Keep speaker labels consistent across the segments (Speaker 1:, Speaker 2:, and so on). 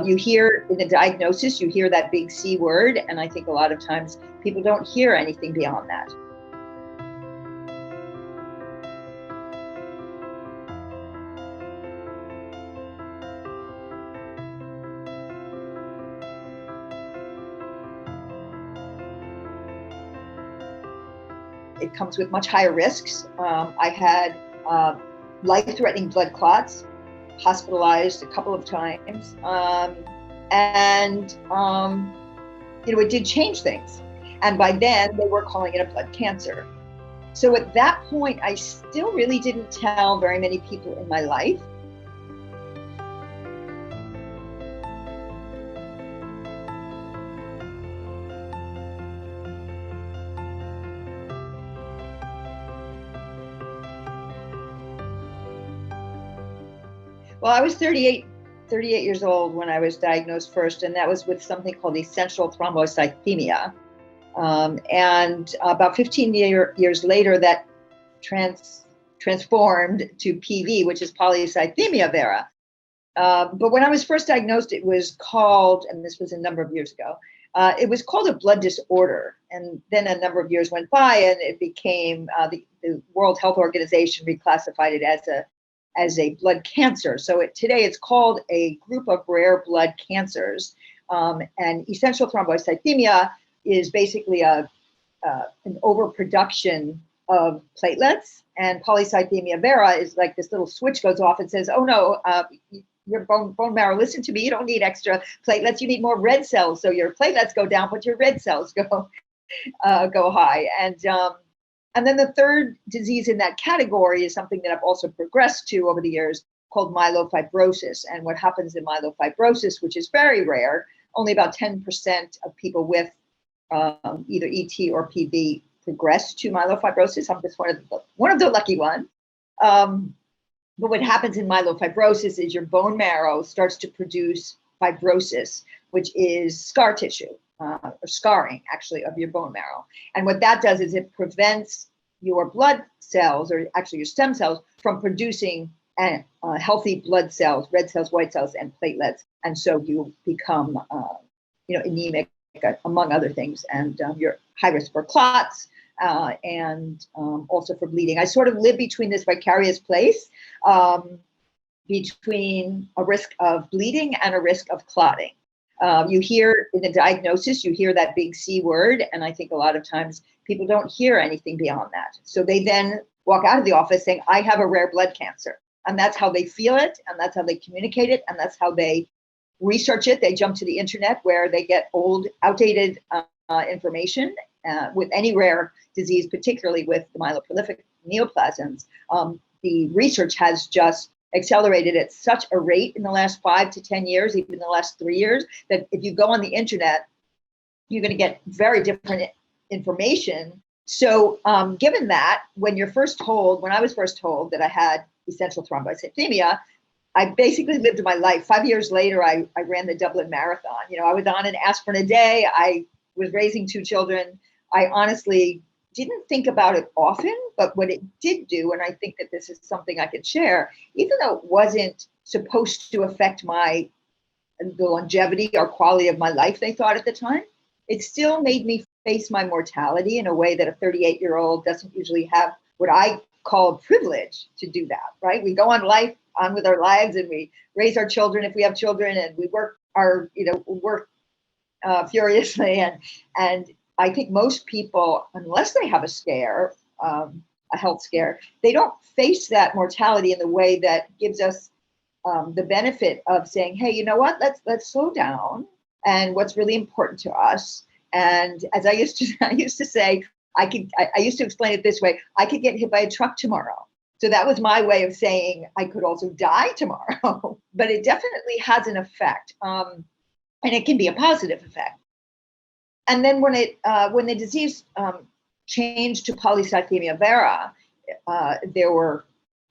Speaker 1: You hear in the diagnosis, you hear that big C word, and I think a lot of times people don't hear anything beyond that. It comes with much higher risks. I had life-threatening blood clots, hospitalized a couple of times, it did change things. And by then, they were calling it a blood cancer. So at that point, I still really didn't tell very many people in my life. Well, I was 38 years old when I was diagnosed first, and that was with something called essential thrombocythemia. And about 15 years later, that transformed to PV, which is polycythemia vera. But when I was first diagnosed, it was called, and this was a number of years ago, it was called a blood disorder. And then a number of years went by, and it became, the World Health Organization reclassified it as a blood cancer. So today it's called a group of rare blood cancers. And essential thrombocythemia is basically an overproduction of platelets. And polycythemia vera is like this little switch goes off and says, oh no, your bone marrow, listen to me, you don't need extra platelets, you need more red cells. So your platelets go down, but your red cells go high. And then the third disease in that category is something that I've also progressed to over the years, called myelofibrosis. And what happens in myelofibrosis, which is very rare, only about 10% of people with either ET or PV progress to myelofibrosis. I'm just one of the lucky ones. But what happens in myelofibrosis is your bone marrow starts to produce fibrosis, which is scar tissue. Or scarring, actually, of your bone marrow. And what that does is it prevents your blood cells, or actually your stem cells, from producing healthy blood cells, red cells, white cells, and platelets. And so you become, anemic, among other things. And you're high risk for clots and also for bleeding. I sort of live between this vicarious place, between a risk of bleeding and a risk of clotting. You hear in the diagnosis, you hear that big C word, and I think a lot of times people don't hear anything beyond that. So they then walk out of the office saying, I have a rare blood cancer. And that's how they feel it, and that's how they communicate it, and that's how they research it. They jump to the internet where they get old, outdated information with any rare disease, particularly with the myeloproliferative neoplasms. The research has just accelerated at such a rate in the last 5 to 10 years, even the last 3 years, that if you go on the internet, you're going to get very different information. So given that, when I was first told that I had essential thrombocythemia, I basically lived my life. 5 years later, I ran the Dublin Marathon. I was on an aspirin a day. I was raising 2 children. I honestly didn't think about it often, but what it did do, and I think that this is something I could share, even though it wasn't supposed to affect the longevity or quality of my life, they thought at the time, it still made me face my mortality in a way that a 38-year-old doesn't usually have what I call a privilege to do that, right? We go on with our lives, and we raise our children if we have children, and we work furiously, and I think most people, unless they have a scare, a health scare, they don't face that mortality in the way that gives us the benefit of saying, hey, you know what, let's slow down. And what's really important to us. And as I used to say, I used to explain it this way: I could get hit by a truck tomorrow. So that was my way of saying I could also die tomorrow. But it definitely has an effect, and it can be a positive effect. And then when the disease changed to polycythemia vera, there were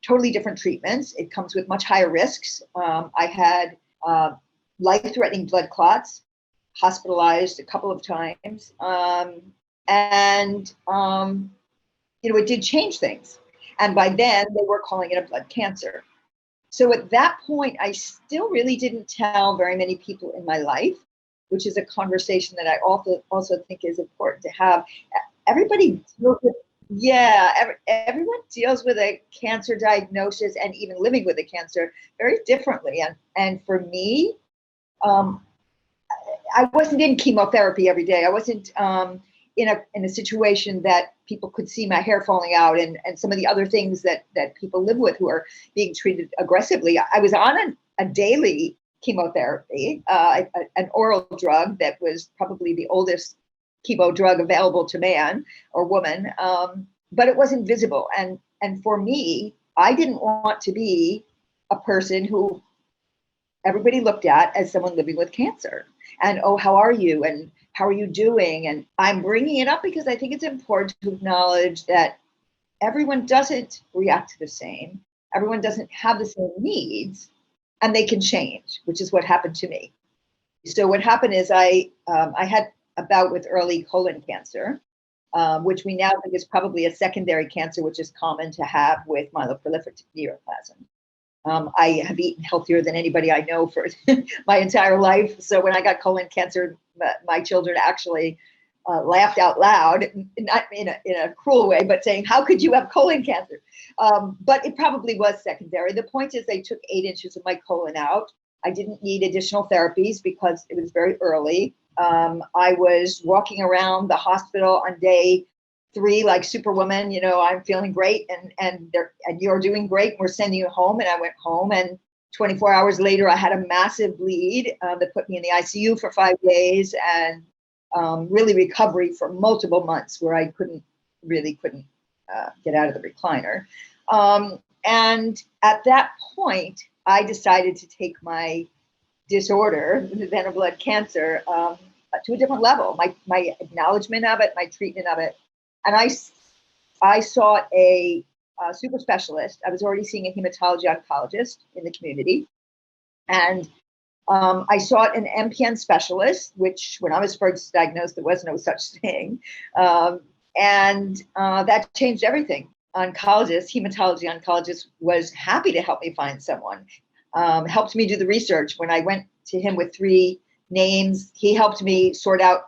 Speaker 1: totally different treatments. It comes with much higher risks. I had life-threatening blood clots, hospitalized a couple of times, it did change things. And by then, they were calling it a blood cancer. So at that point, I still really didn't tell very many people in my life, which is a conversation that I also think is important to have. Everybody deals with, yeah, everyone deals with a cancer diagnosis and even living with a cancer very differently. And for me, I wasn't in chemotherapy every day. I wasn't in a situation that people could see my hair falling out and some of the other things that people live with who are being treated aggressively. I was on a daily chemotherapy, an oral drug that was probably the oldest chemo drug available to man or woman, but it wasn't visible. And for me, I didn't want to be a person who everybody looked at as someone living with cancer. And, oh, how are you? And how are you doing? And I'm bringing it up because I think it's important to acknowledge that everyone doesn't react the same. Everyone doesn't have the same needs, and they can change, which is what happened to me. So what happened is I had a bout with early colon cancer, which we now think is probably a secondary cancer, which is common to have with myeloproliferative neoplasms. I have eaten healthier than anybody I know for my entire life. So when I got colon cancer, my children actually laughed out loud, not in a cruel way, but saying, how could you have colon cancer? But it probably was secondary. The point is they took 8 inches of my colon out. I didn't need additional therapies because it was very early. I was walking around the hospital on day 3 like Superwoman, I'm feeling great and you're doing great. We're sending you home. And I went home, and 24 hours later, I had a massive bleed that put me in the ICU for 5 days, and really recovery for multiple months where I couldn't get out of the recliner. And at that point, I decided to take my disorder, the venom blood cancer, to a different level, my acknowledgement of it, my treatment of it. And I sought a super specialist. I was already seeing a hematology oncologist in the community. And I sought an MPN specialist, which when I was first diagnosed, there was no such thing. And that changed everything. Hematology oncologist was happy to help me find someone, helped me do the research. When I went to him with 3 names, he helped me sort out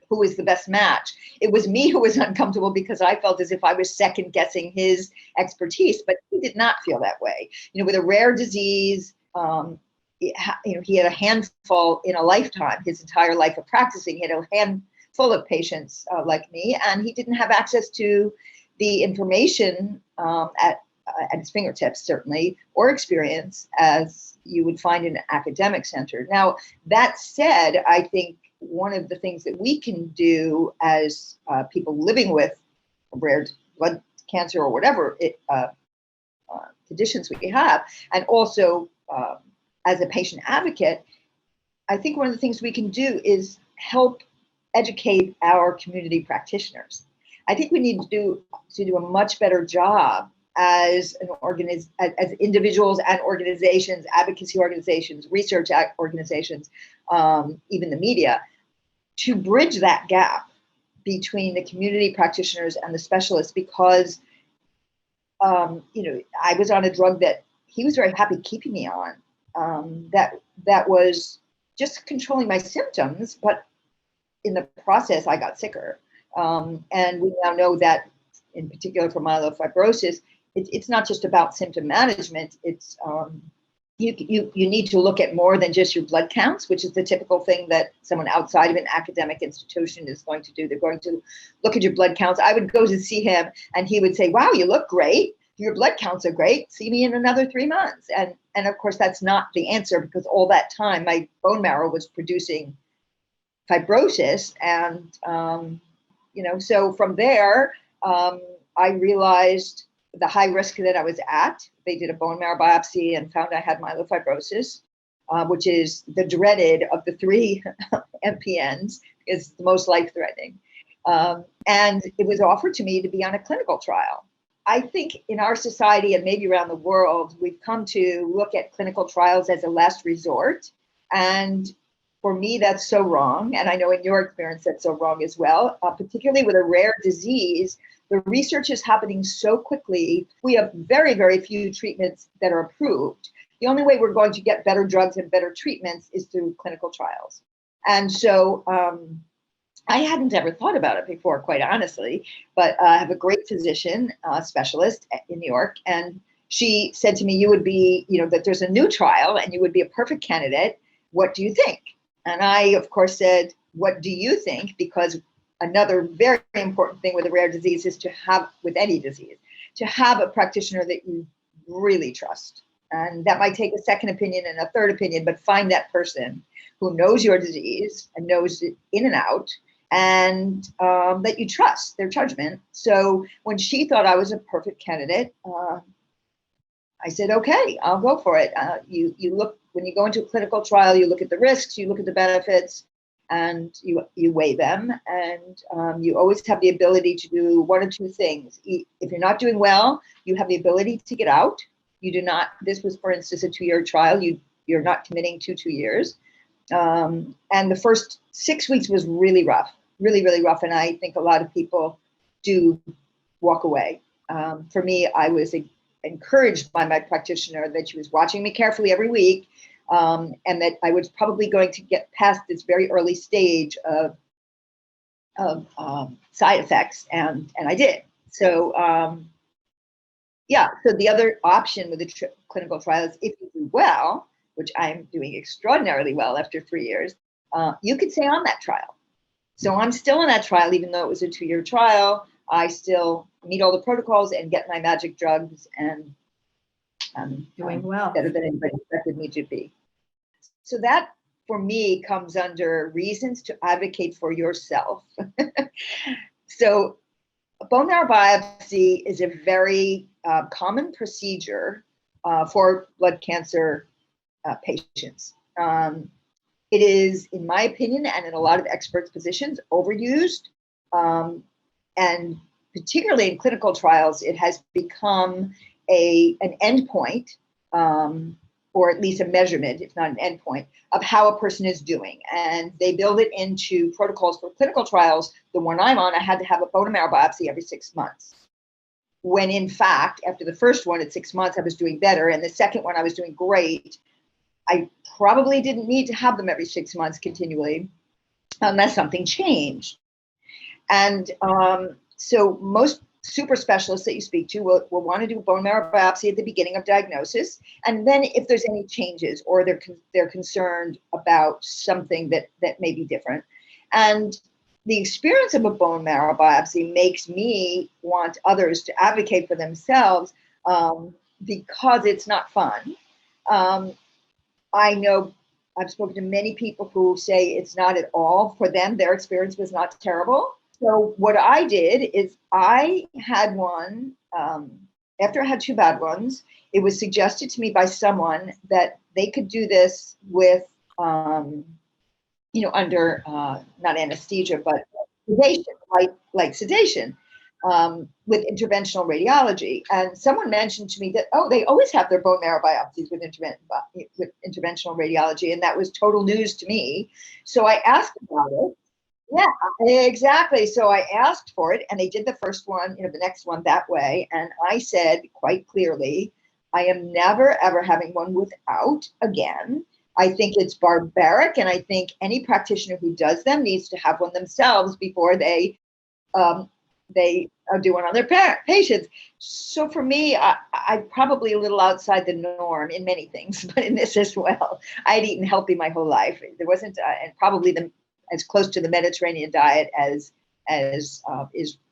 Speaker 1: who was the best match. It was me who was uncomfortable because I felt as if I was second guessing his expertise, but he did not feel that way. With a rare disease, he had a handful in a lifetime, his entire life of practicing. He had a handful of patients like me, and he didn't have access to the information at his fingertips, certainly, or experience as you would find in an academic center. Now, that said, I think one of the things that we can do as people living with rare blood cancer or whatever conditions we have, and also as a patient advocate, I think one of the things we can do is help educate our community practitioners. I think we need to do a much better job as as individuals and organizations, advocacy organizations, research organizations, even the media, to bridge that gap between the community practitioners and the specialists, because I was on a drug that he was very happy keeping me on, that was just controlling my symptoms, but in the process I got sicker. And we now know that, in particular for myelofibrosis, it's not just about symptom management. It's you need to look at more than just your blood counts, which is the typical thing that someone outside of an academic institution is going to do. They're going to look at your blood counts. I would go to see him, and he would say, "Wow, you look great. Your blood counts are great. See me in another 3 months." And of course, that's not the answer, because all that time my bone marrow was producing fibrosis, and so from there, I realized the high risk that I was at. They did a bone marrow biopsy and found I had myelofibrosis, which is the dreaded of the 3 MPNs, is the most life-threatening. And it was offered to me to be on a clinical trial. I think in our society, and maybe around the world, we've come to look at clinical trials as a last resort. And for me, that's so wrong. And I know in your experience, that's so wrong as well, particularly with a rare disease The research is happening so quickly. We have very, very few treatments that are approved. The only way we're going to get better drugs and better treatments is through clinical trials. And so I hadn't ever thought about it before, quite honestly, but I have a great physician specialist in New York, and she said to me, you would be, that there's a new trial and you would be a perfect candidate. What do you think? And I, of course, said, what do you think? Because another very important thing with a rare disease is to have, with any disease, to have a practitioner that you really trust. And that might take a second opinion and a third opinion, but find that person who knows your disease and knows it in and out, and that you trust their judgment. So when she thought I was a perfect candidate, I said, okay, I'll go for it. You look, when you go into a clinical trial, you look at the risks, you look at the benefits, and you weigh them. And you always have the ability to do one or two things. If you're not doing well, you have the ability to get out. You do not, this was, for instance, a 2-year trial. You're not committing to 2 years. And the first 6 weeks was really rough, really, really rough. And I think a lot of people do walk away. For me, I was encouraged by my practitioner that she was watching me carefully every week, and that I was probably going to get past this very early stage of side effects, and I did. So so the other option with the clinical trial is, if you do well, which I'm doing extraordinarily well after 3 years, you could stay on that trial. So I'm still in that trial, even though it was a 2-year trial. I still meet all the protocols and get my magic drugs, and
Speaker 2: doing well,
Speaker 1: better than anybody expected me to be. So that, for me, comes under reasons to advocate for yourself. So a bone marrow biopsy is a very common procedure for blood cancer patients. It is, in my opinion, and in a lot of experts' positions, overused. And particularly in clinical trials, it has become an endpoint, or at least a measurement, if not an endpoint, of how a person is doing. And they build it into protocols for clinical trials. The one I'm on, I had to have a bone marrow biopsy every 6 months. When in fact, after the first one at 6 months, I was doing better. And the second one, I was doing great. I probably didn't need to have them every 6 months continually, unless something changed. And so most super specialists that you speak to will want to do a bone marrow biopsy at the beginning of diagnosis. And then if there's any changes, or they're concerned about something that may be different. And the experience of a bone marrow biopsy makes me want others to advocate for themselves, because it's not fun. I know I've spoken to many people who say it's not at all. For them, their experience was not terrible. So what I did is, I had one, after I had 2 bad ones, it was suggested to me by someone that they could do this with, under not anesthesia, but sedation, like sedation, with interventional radiology. And someone mentioned to me that, they always have their bone marrow biopsies with interventional radiology. And that was total news to me. So I asked about it. Yeah, exactly. So I asked for it, and they did the first one, the next one that way. And I said quite clearly, I am never, ever having one without again. I think it's barbaric, and I think any practitioner who does them needs to have one themselves before they do one on their patients. So for me, I'm probably a little outside the norm in many things, but in this as well. I had eaten healthy my whole life. There wasn't, and probably as close to the Mediterranean diet as is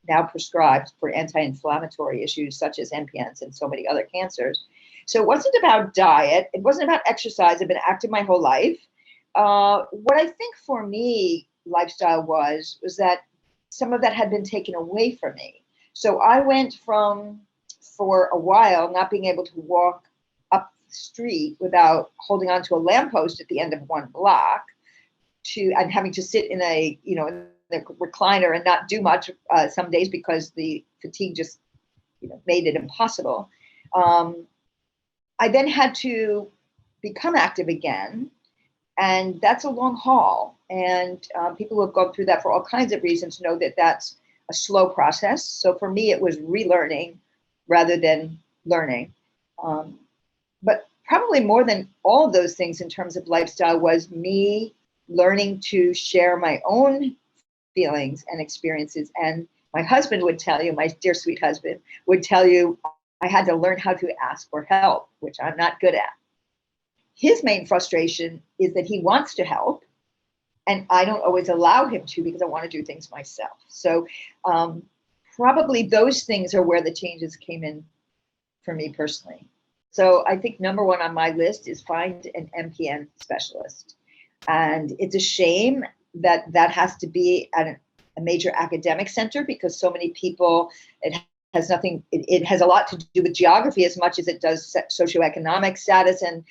Speaker 1: now prescribed for anti-inflammatory issues such as MPNs and so many other cancers. So it wasn't about diet. It wasn't about exercise. I've been active my whole life. What I think for me, lifestyle was that some of that had been taken away from me. So I went from, for a while, not being able to walk up the street without holding onto a lamppost at the end of one block, and having to sit in a recliner and not do much some days because the fatigue just made it impossible. I then had to become active again, and that's a long haul. And people who have gone through that for all kinds of reasons know that that's a slow process. So for me, it was relearning rather than learning. But probably more than all of those things in terms of lifestyle was me learning to share my own feelings and experiences. And my husband would tell you, my dear sweet husband would tell you, I had to learn how to ask for help, which I'm not good at. His main frustration is that he wants to help, and I don't always allow him to because I want to do things myself. So probably those things are where the changes came in for me personally. So I think number one on my list is find an MPN specialist. And it's a shame that that has to be at a major academic center because so many people, it has a lot to do with geography as much as it does socioeconomic status and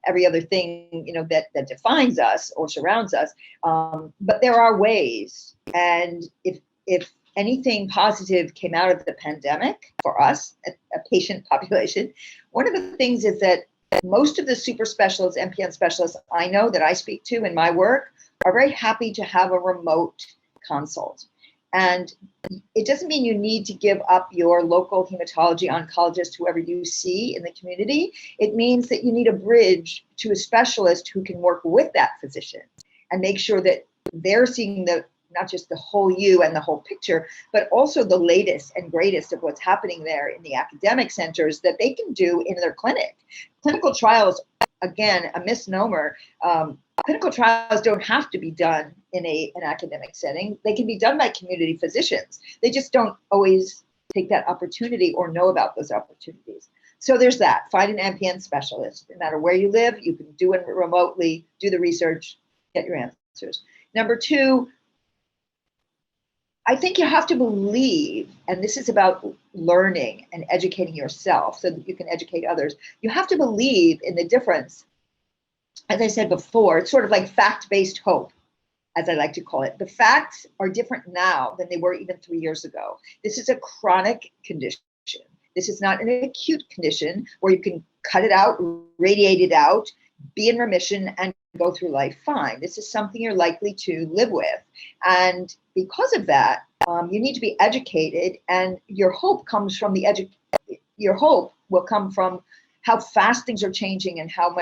Speaker 1: every other thing, that defines us or surrounds us. But there are ways. And if anything positive came out of the pandemic for us, a patient population, one of the things is that most of the super specialists, MPN specialists I know that I speak to in my work are very happy to have a remote consult. And it doesn't mean you need to give up your local hematology oncologist, whoever you see in the community. It means that you need a bridge to a specialist who can work with that physician and make sure that they're seeing not just the whole you and the whole picture, but also the latest and greatest of what's happening there in the academic centers that they can do in their clinic. Clinical trials, again, a misnomer. Clinical trials don't have to be done in an academic setting. They can be done by community physicians. They just don't always take that opportunity or know about those opportunities. So there's that. Find an MPN specialist. No matter where you live, you can do it remotely, do the research, get your answers. Number two, I think you have to believe, and this is about learning and educating yourself so that you can educate others. You have to believe in the difference. As I said before, it's sort of like fact-based hope, as I like to call it. The facts are different now than they were even 3 years ago. This is a chronic condition. This is not an acute condition where you can cut it out, radiate it out, be in remission, and go through life fine. This is something you're likely to live with. And because of that, you need to be educated, and your hope comes from your hope will come from how fast things are changing and how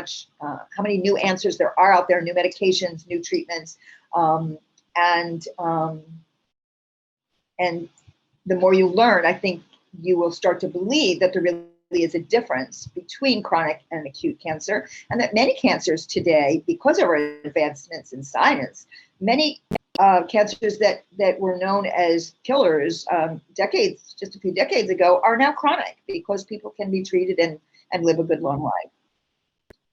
Speaker 1: many new answers there are out there, new medications, new treatments. And the more you learn, I think you will start to believe that there really is a difference between chronic and acute cancer, and that many cancers today, because of our advancements in science, many cancers that were known as killers just a few decades ago are now chronic because people can be treated and live a good long life.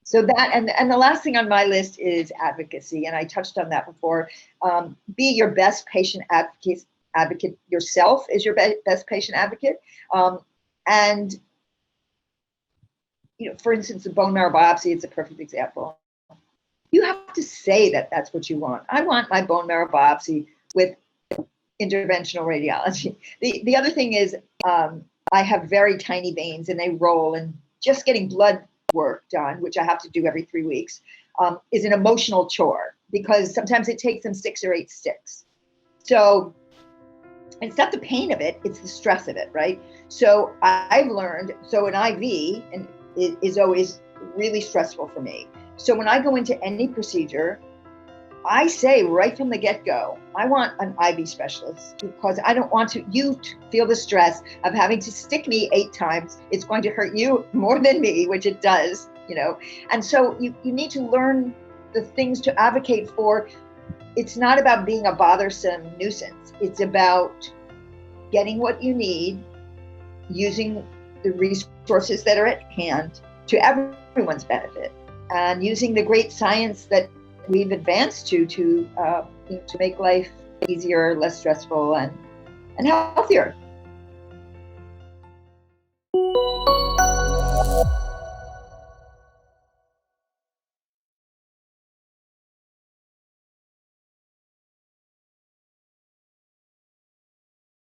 Speaker 1: So that, and the last thing on my list is advocacy, and I touched on that before. Be your best patient advocate yourself is your best patient advocate. And for instance, the bone marrow biopsy is a perfect example. You have to say that that's what you want. I want my bone marrow biopsy with interventional radiology. The other thing is I have very tiny veins and they roll, and just getting blood work done, which I have to do every 3 weeks, is an emotional chore because sometimes it takes them 6 or 8 sticks. So it's not the pain of it, it's the stress of it, right? So I've learned, so an IV is always really stressful for me. So when I go into any procedure, I say right from the get-go, I want an IV specialist because I don't want you to feel the stress of having to stick me 8 times. It's going to hurt you more than me, which it does, And so you need to learn the things to advocate for. It's not about being a bothersome nuisance. It's about getting what you need, using the resources that are at hand to everyone's benefit, and using the great science that we've advanced to make life easier, less stressful, and healthier.